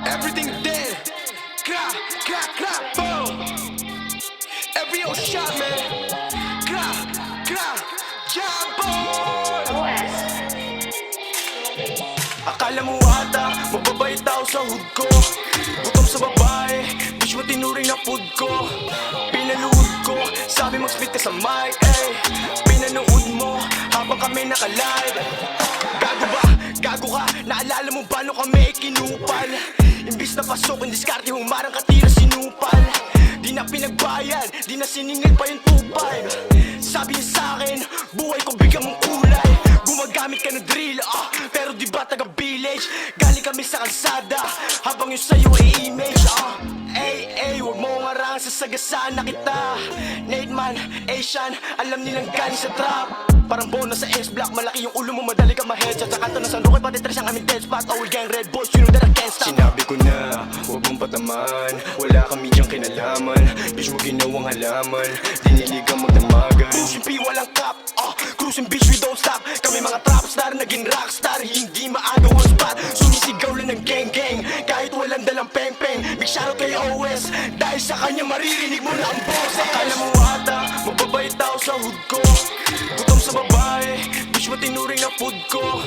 Everything dead, crack, crack, crack, boom. Every old shot, man. Crack, crack, jam, boy. Akala mo ata, mababait tao sa hood ko. Gutom sa babae, bitch mo tinuring na food ko. Pinaluhod ko, sabi mag-spit ka sa mic, eh. Pinanood mo, habang kami naka-live. Gago ba? Gago ka? Naalala mo ba nung kami kinupal? Imbis na pasok, diskarte, humarang katira sinupal. Di na pinagbayan, di na siningil pa yung tupay. Sabi niya sa'kin, buhay ko bigyan mong kulay. Gumagamit ka ng drill, pero di ba taga-village? Galing kami sa kalsada, habang yung sa'yo ay image, ay, huwag mo ngarang sasagasaan na kita. Nate man, Asian, alam nilang galing sa trap. Parang bonus sa S-Block, malaki yung ulo mo, madali ka ma-headshot. Sa kanto ng San Roque, pati tres ang aming dead spot. All gang red boys, you know that I can't stop. Sinabi ko na, huwag mong pataman. Wala kami diyang kinalaman. Bitch mo ginawang halaman, dinilig kang magdamagan. Pushing P, walang cap, cruising bitch, we don't stop. Kami mga trap star, naging rockstar. Hindi maagaw ang spot, sumisigaw lang ng gang-gang. Kahit walang dalang peng-peng, big shoutout kay OS. Dahil sa kanya maririnig mo na ang boses. Akala mo ata, mababait tao sa hood ko. Gutom sa babae, bitch mo tinuring na food ko.